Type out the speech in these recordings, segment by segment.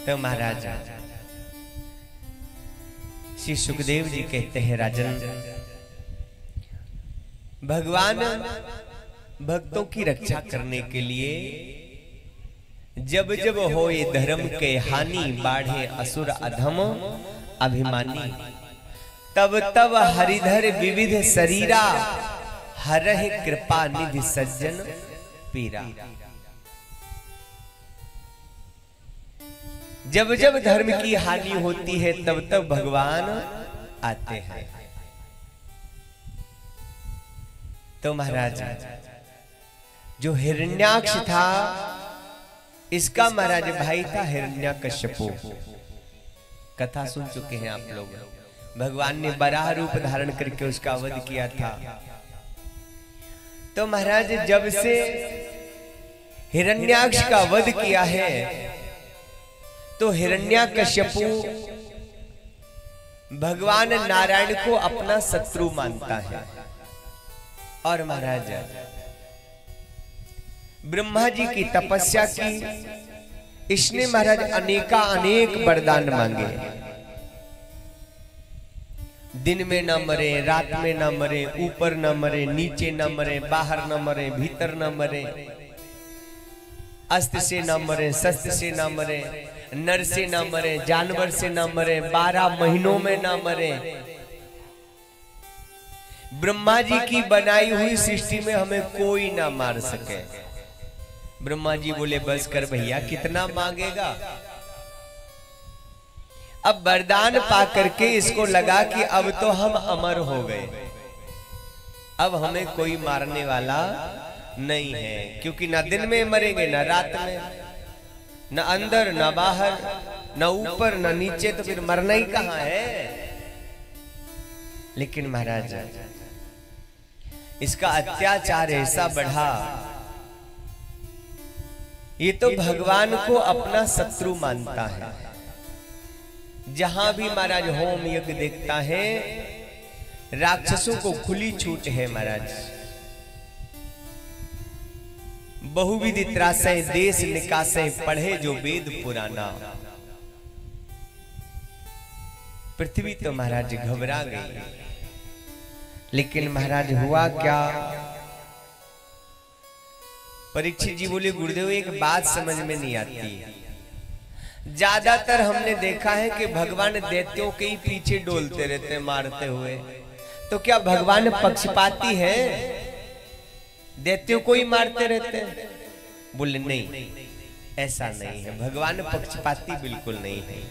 तो महाराज श्री सुखदेव जी कहते हैं, राजन भगवान भक्तों की रक्षा करने के लिए जब जब हो ये धर्म के हानि, बाढ़े असुर अधम अभिमानी, तब तब हरिधर विविध शरीरा, हरहि कृपा निधि सज्जन पीरा। जब जब धर्म की हानि होती है तब तब भगवान आते हैं। तो महाराज जो हिरण्याक्ष था, इसका महाराज भाई था हिरण्यकश्यपु। कथा सुन चुके हैं आप लोग। भगवान ने बराह रूप धारण करके उसका वध किया था। तो महाराज जब से हिरण्याक्ष का वध किया है तो हिरण्यकश्यपु भगवान नारायण को अपना शत्रु मानता है। और महाराज ब्रह्मा जी की तपस्या की, इसने महाराज अनेक वरदान मांगे। दिन में न मरे, रात में न मरे, ऊपर न मरे, नीचे न मरे, बाहर न मरे, भीतर न मरे, अस्त्र से न मरे, शस्त्र से न मरे, नर से न मरे, जानवर से न मरे, 12 महीनों में न मरे। ब्रह्मा जी की बनाई हुई सृष्टि में हमें कोई ना मार सके। ब्रह्मा जी बोले बस कर भैया, कितना मांगेगा। अब वरदान पा करके इसको लगा कि अब तो हम अमर हो गए, अब हमें कोई मारने वाला नहीं है, क्योंकि ना दिन में मरेंगे ना रात में, न अंदर न बाहर, न ऊपर न नीचे, तो फिर मरना ही कहां है। लेकिन महाराज इसका अत्याचार ऐसा बढ़ा, ये तो भगवान को अपना शत्रु मानता है। जहां भी महाराज होम यज्ञ देखता है, राक्षसों को खुली छूट है महाराज। बहुविध त्रासय देश निकासय, पढ़े जो वेद पुराना। पृथ्वी तो महाराज घबरा गई। लेकिन महाराज हुआ क्या। परीक्षित जी बोले गुरुदेव एक बात समझ में नहीं आती। ज्यादातर हमने देखा है कि भगवान दैत्यों के ही पीछे डोलते रहते मारते हुए, तो क्या भगवान पक्षपाती है, दैत्यों को ही मारते रहते हैं? बोले नहीं, ऐसा नहीं है, भगवान पक्षपाती बिल्कुल नहीं है।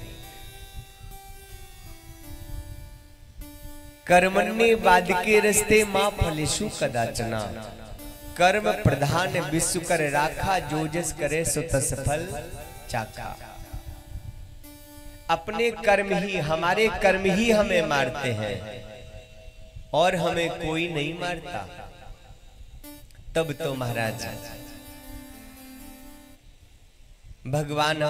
कर्मण्ये बाधिके रस्ते मां फलेषु कदाचना, कर्म प्रधान विश्व कर राखा, जो जस करे सो तस फल चाखा। अपने कर्म ही, हमारे कर्म ही हमें मारते हैं और हमें कोई नहीं मारता। तब तो महाराज भगवान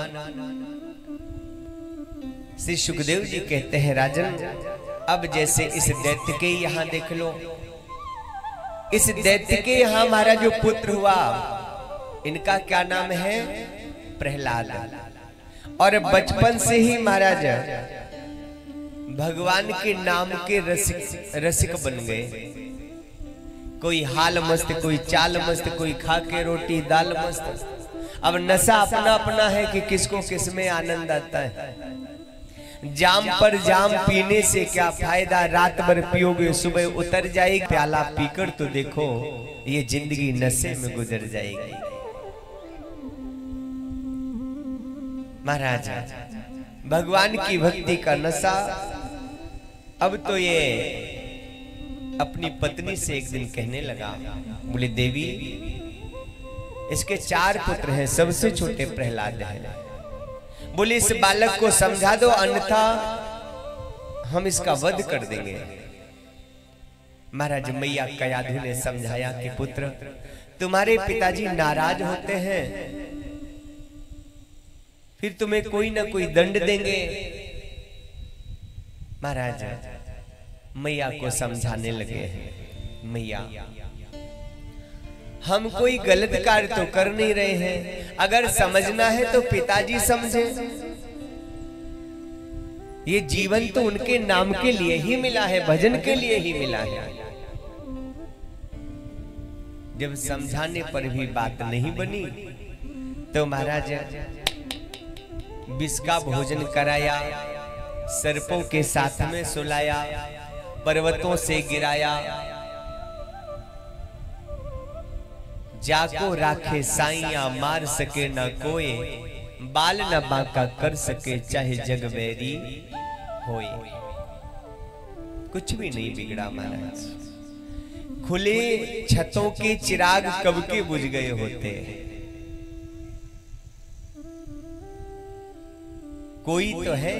श्री सुखदेव जी कहते हैं, राजन अब जैसे इस दैत्य के यहां देख लो, इस दैत्य के यहां हमारा जो पुत्र हुआ, इनका क्या नाम है? प्रहलाद। और बचपन से ही महाराज भगवान के नाम के रसिक बन गए। कोई हाल मस्त, कोई चाल मस्त, कोई खा के रोटी दाल मस्त। अब नशा अपना अपना है कि किसको किस में आनंद आता है। जाम पर जाम पीने से क्या फायदा, रात भर पियोगे सुबह उतर जाएगी, प्याला पीकर तो देखो ये जिंदगी नशे में गुजर जाएगी। महाराज भगवान की भक्ति का नशा। अब तो ये अपनी पत्नी से एक दिन कहने लगा, बोले देवी इसके 4 पुत्र हैं, सबसे छोटे प्रहलाद हैं। बोले इस बालक को समझा दो, अन्यथा हम इसका वध कर देंगे। महाराज मैया कयाधु ने समझाया कि पुत्र तुम्हारे पिताजी नाराज होते हैं, फिर तुम्हें कोई ना कोई दंड देंगे। महाराज मैया को समझाने लगे, मैया हम कोई गलत कार्य तो कर नहीं रहे हैं, अगर समझना है तो पिताजी समझे, ये जीवन तो उनके नाम के लिए ही मिला है, भजन के लिए ही मिला है। जब समझाने पर भी बात नहीं बनी तो महाराज विष का भोजन कराया, सर्पों के साथ में सुलाया, पर्वतों से गिराया। जाको राखे साइया मार सके न कोई, बाल न बांका कर सके चाहे जग बैरी होए। कुछ भी नहीं बिगड़ा महाराज। खुले छतों के चिराग कब के बुझ गए होते। कोई तो है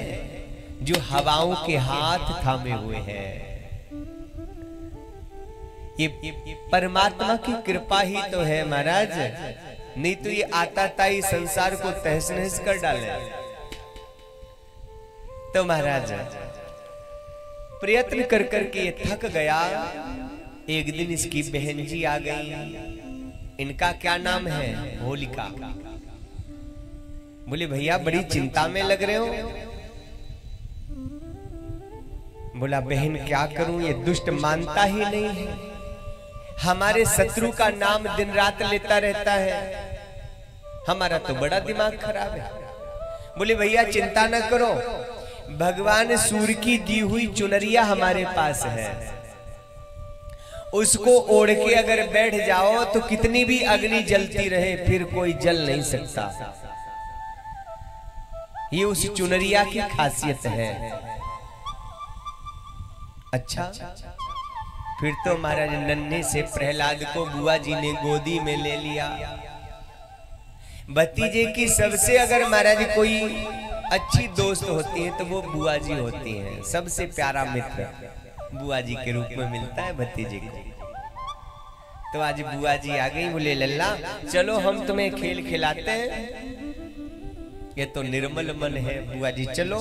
जो हवाओं के हाथ थामे हुए हैं। ये परमात्मा की कृपा ही तो है महाराज, नहीं तो ये आता ताई संसार को तहस नहस कर डाले। तो महाराज प्रयत्न कर करके ये थक गया। एक दिन इसकी बहन जी आ गई। इनका क्या नाम है? होलिका। बोले भैया बड़ी चिंता में लग रहे हो। बोला बहन क्या करूं, ये दुष्ट मानता ही नहीं है, हमारे शत्रु का नाम दिन रात लेता रहता है, हमारा तो बड़ा दिमाग खराब है। बोले भैया चिंता न करो, भगवान सूर्य की दी हुई चुनरिया हमारे पास है, उसको ओढ़ के अगर बैठ जाओ तो कितनी भी अग्नि जलती रहे फिर कोई जल नहीं सकता। ये उस चुनरिया की खासियत है। अच्छा, फिर तो महाराज नन्हे से प्रहलाद को बुआ जी ने गोदी में ले लिया। भतीजे की सबसे अगर महाराज कोई अच्छी दोस्त होती है तो वो बुआ जी होती हैं। सबसे प्यारा मित्र बुआ जी के रूप में मिलता है भतीजे को। तो आज बुआ जी आ गई। बोले लल्ला चलो हम तुम्हें खेल खिलाते हैं। ये तो निर्मल मन है। बुआ जी चलो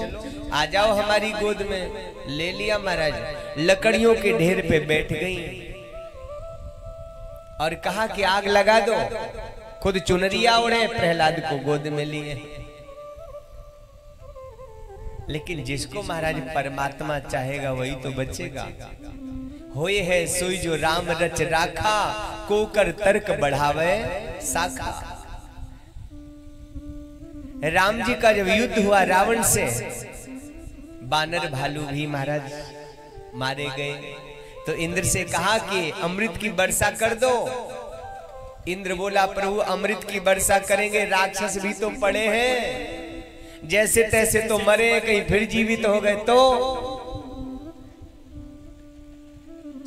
आ जाओ हमारी गोद में। ले लिया महाराज। लकड़ियों के ढेर पे बैठ गई और कहा कि आग लगा दो। खुद चुनरिया ओढ़े, प्रहलाद को गोद में लिए। लेकिन जिसको महाराज परमात्मा चाहेगा वही तो बचेगा। होए है सोई जो राम रच राखा, को कर तर्क बढ़ावे साखा। राम जी का जब युद्ध हुआ रावण से, बानर भालू भी महाराज मारे गए। तो इंद्र से कहा कि अमृत की वर्षा कर दो। इंद्र बोला प्रभु अमृत की वर्षा करेंगे, राक्षस भी तो पड़े हैं, जैसे तैसे तो मरे, कहीं फिर जीवित हो गए तो।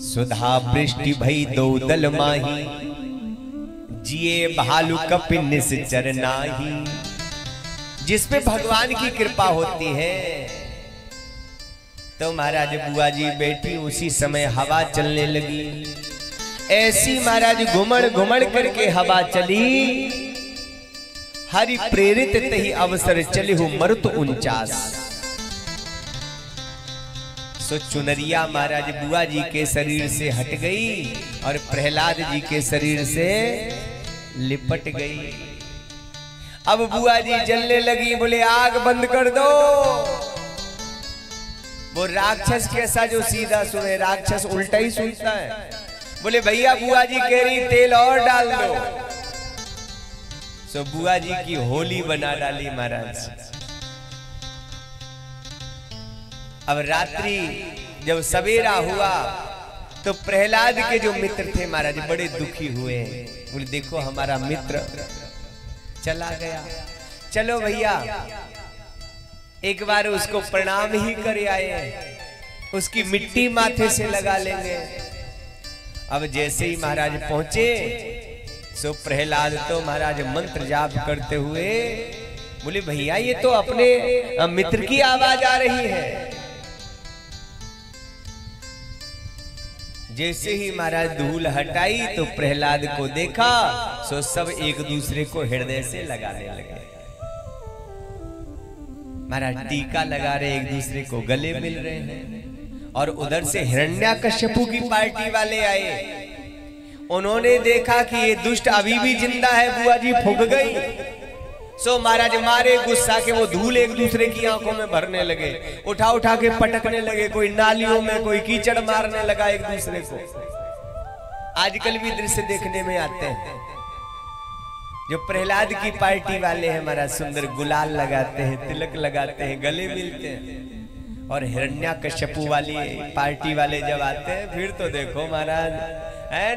सुधा वृष्टि भई दो दल माही, जिए भालू कपिन निश्चर नाही। जिसपे भगवान की कृपा होती है। तो महाराज बुआ जी बैठी, उसी समय हवा चलने लगी। ऐसी महाराज घुमड़ घुमड़ करके हवा चली। हरि प्रेरित तही अवसर चले हो मरुत 49। सो चुनरिया महाराज बुआ जी के शरीर से हट गई और प्रहलाद जी के शरीर से लिपट गई। अब बुआ जी जलने लगी। बोले आग बंद कर दो। वो राक्षस कैसा जो सीधा सुने, राक्षस उल्टा ही सुनता है। बोले भैया बुआ जी कह रही तेल और डाल दो। सो बुआ जी की होली बना डाली महाराज। अब रात्रि जब सवेरा हुआ तो प्रहलाद के जो मित्र थे महाराज बड़े दुखी हुए। बोले देखो हमारा मित्र चला गया, चलो भैया एक बार उसको प्रणाम ही कर आए, उसकी मिट्टी माथे से लगा लेंगे। अब जैसे ही महाराज पहुंचे सो प्रहलाद तो महाराज मंत्र जाप करते हुए बोले भैया ये तो अपने मित्र की आवाज आ रही है। जैसे ही महाराज धूल हटाई तो प्रहलाद को देखा, सो सब एक दूसरे को हृदय से लगाने लगे। महाराज टीका लगा रहे, एक दूसरे को गले मिल रहे हैं। और उधर से हिरण्याकश्यपु की पार्टी वाले आए। उन्होंने देखा कि ये दुष्ट अभी भी जिंदा है, बुआ जी फूंक गई। सो महाराज मारे गुस्सा के वो धूल एक दूसरे की आंखों में भरने लगे, उठा उठा के पटकने लगे, कोई नालियों में, कोई कीचड़ मारने लगा एक दूसरे को। आजकल भी दृश्य देखने में आते हैं। जो प्रहलाद की पार्टी वाले हैं महाराज सुंदर गुलाल लगाते हैं, तिलक लगाते हैं, गले मिलते हैं। और हिरण्याकश्यपु वाली पार्टी वाले जब आते हैं फिर तो देखो महाराज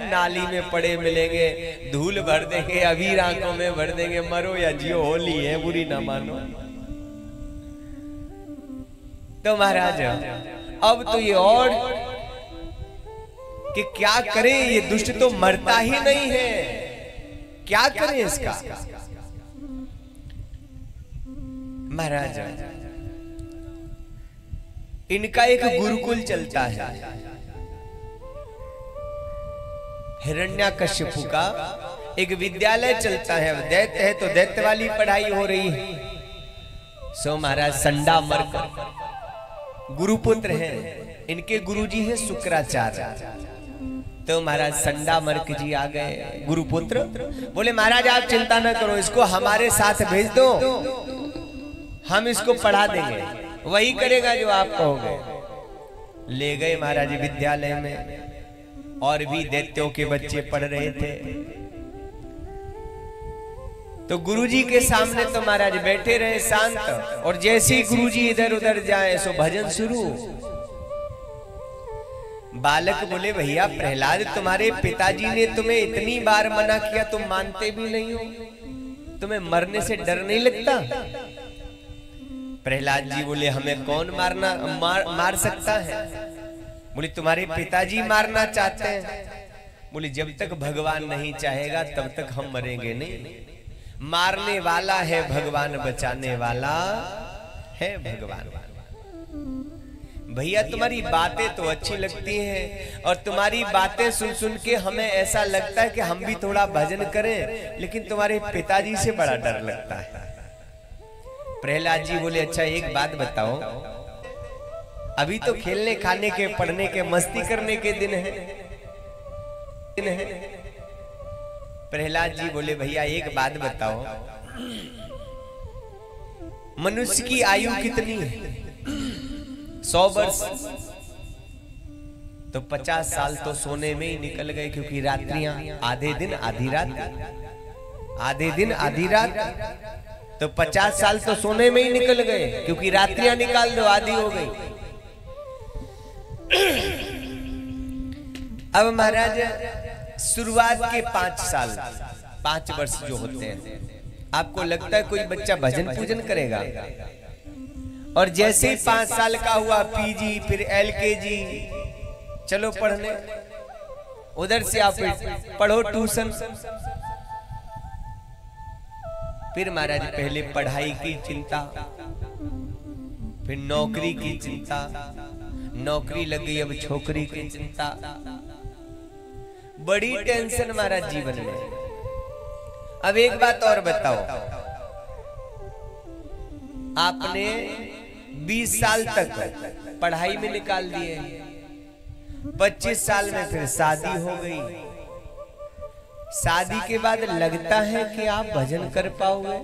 नाली में पड़े मिलेंगे, धूल भर देंगे, अबीर आंखों में भर देंगे, मरो या जियो होली है बुरी ना मानो। तो महाराज अब तो ये और कि क्या करें, ये दुष्ट तो मरता ही नहीं है, क्या करें इसका। महाराज इनका एक गुरुकुल चलता है, हिरण्याकश्यपु का एक विद्यालय चलता है। दैत्य है तो दैत्य वाली पढ़ाई हो रही है। सो महाराज संडा मर्क गुरुपुत्र हैं, इनके गुरुजी हैं शुक्राचार्य। तो महाराज संडा मर्क जी आ गए, गुरुपुत्र बोले महाराज आप चिंता न करो, इसको हमारे साथ भेज दो, हम इसको पढ़ा देंगे, वही करेगा जो आप कहोगे। ले गए महाराज विद्यालय में, और भी दैत्यों के बच्चे पढ़ रहे थे। तो गुरुजी के सामने तो महाराज बैठे रहे शांत, और जैसे ही गुरुजी इधर उधर जाए सो भजन शुरू। बालक बोले भैया प्रहलाद तुम्हारे पिताजी ने तुम्हें इतनी बार मना किया, तुम मानते भी नहीं हो, तुम्हें मरने से डर नहीं लगता। प्रहलाद जी बोले हमें कौन मार सकता है। बोले तुम्हारे पिताजी मारना चाहते हैं। बोले जब तक भगवान नहीं चाहेगा तब तक हम मरेंगे नहीं। मारने वाला है भगवान, बचाने वाला है भगवान। भैया तुम्हारी बातें तो अच्छी लगती हैं, और तुम्हारी बातें सुन सुन के हमें ऐसा लगता है कि हम भी थोड़ा भजन करें, लेकिन तुम्हारे पिताजी से बड़ा डर लगता है। प्रहलाद जी बोले अच्छा एक बात बताओ, अभी तो खेलने खाने के, पढ़ने के, मस्ती करने के दिन है। प्रहलाद जी बोले भैया एक बात बताओ, मनुष्य की आयु कितनी है? 100 वर्ष। तो 50 साल तो सोने में ही निकल गए, क्योंकि रात्रियां आधे दिन आधी रात, आधे दिन आधी रात। तो 50 साल तो सोने में ही निकल गए, क्योंकि रात्रियां निकाल दो आधी हो गई। अब महाराज शुरुआत के 5 साल 5 वर्ष जो होते हैं, आपको लगता है कोई बच्चा भजन पूजन करेगा? और जैसे ही 5 साल का हुआ पीजी, फिर एलकेजी, चलो पढ़ने, उधर से आप पढ़ो ट्यूशन। फिर महाराज पहले पढ़ाई की चिंता, फिर नौकरी की चिंता, नौकरी लग गई अब छोकरी की चिंता, बड़ी टेंशन महाराज जीवन में। अब एक बात और बताओ, आपने 20 साल तक पढ़ाई में निकाल दिए, 25 साल में फिर शादी हो गई। शादी के बाद लगता है कि आप भजन कर पाओगे?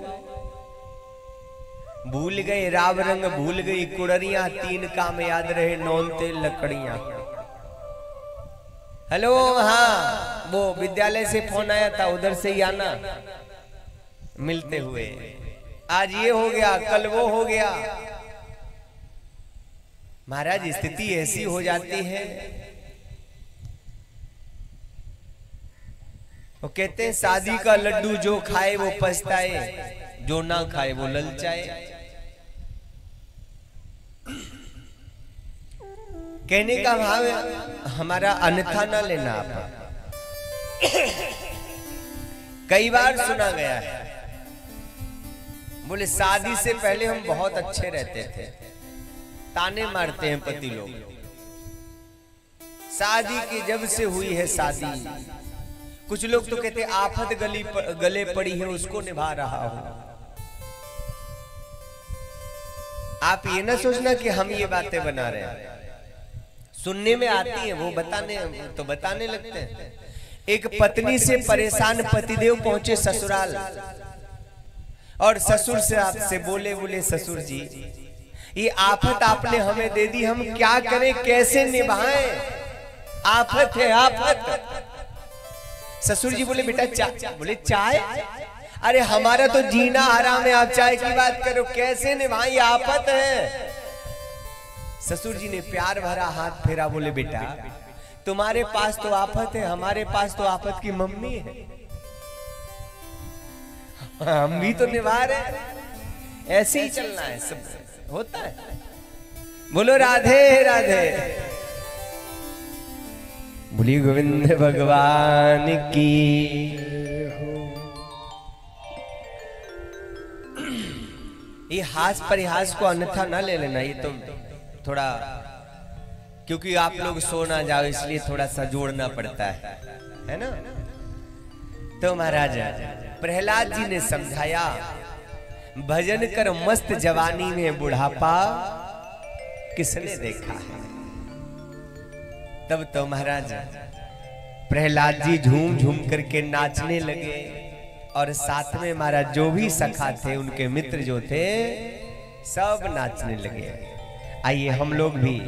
भूल गए राव रंग, भूल गई कुड़रियां, 3 काम याद रहे, नौन तेल लकड़ियां। हेलो, हाँ वो विद्यालय से फोन आया था, उधर से ही आना मिलते हुए। आज ये हो गया, कल वो हो गया। महाराज स्थिति ऐसी हो जाती है। वो कहते हैं शादी का लड्डू जो खाए वो पछताए, जो ना खाए वो ललचाए। कहने का भाव हमारा अन्यथा ना लेना आप। कई बार सुना गया है, बोले शादी से पहले हम बहुत अच्छे रहते थे। ताने मारते हैं पति लोग, शादी की जब से हुई है शादी। कुछ लोग तो कहते आफत गले पड़ी है उसको निभा रहा हूं। आप ये ना सोचना कि हम ये बातें बना रहे हैं, सुनने में आती है, वो बताने लगते हैं। एक पत्नी से परेशान पतिदेव पहुंचे ससुराल, और ससुर से आपसे बोले, बोले ससुर जी ये आफत आपने हमें दे दी, हम क्या करें, कैसे निभाएं, आफत है आफत। ससुर जी बोले बेटा चाय, बोले चाय, अरे हमारा तो जीना हराम है, आप चाय की बात करो, कैसे निभाएं, आफत है। ससुर जी ने प्यार भरा हाथ फेरा, बोले बेटा तुम्हारे पास तो आफत है, हमारे पास तो आफत की मम्मी है, हम भी तो निभा रहे, ऐसे ही चलना है, सब होता है। बोलो राधे राधे, बोली गोविंद भगवान की। ये हास परिहास को अन्यथा ना ले लेना, ये तो थोड़ा, क्योंकि आप लोग सो ना जाओ इसलिए थोड़ा सा जोड़ना पड़ता है ना। तो महाराज प्रहलाद जी ने समझाया, भजन कर मस्त जवानी में बुढ़ापा किसने देखा है। तब तो महाराज प्रहलाद जी झूम झूम करके नाचने लगे, और साथ में महाराज जो भी सखा थे, उनके मित्र जो थे, सब नाचने लगे। आइए हम लोग भी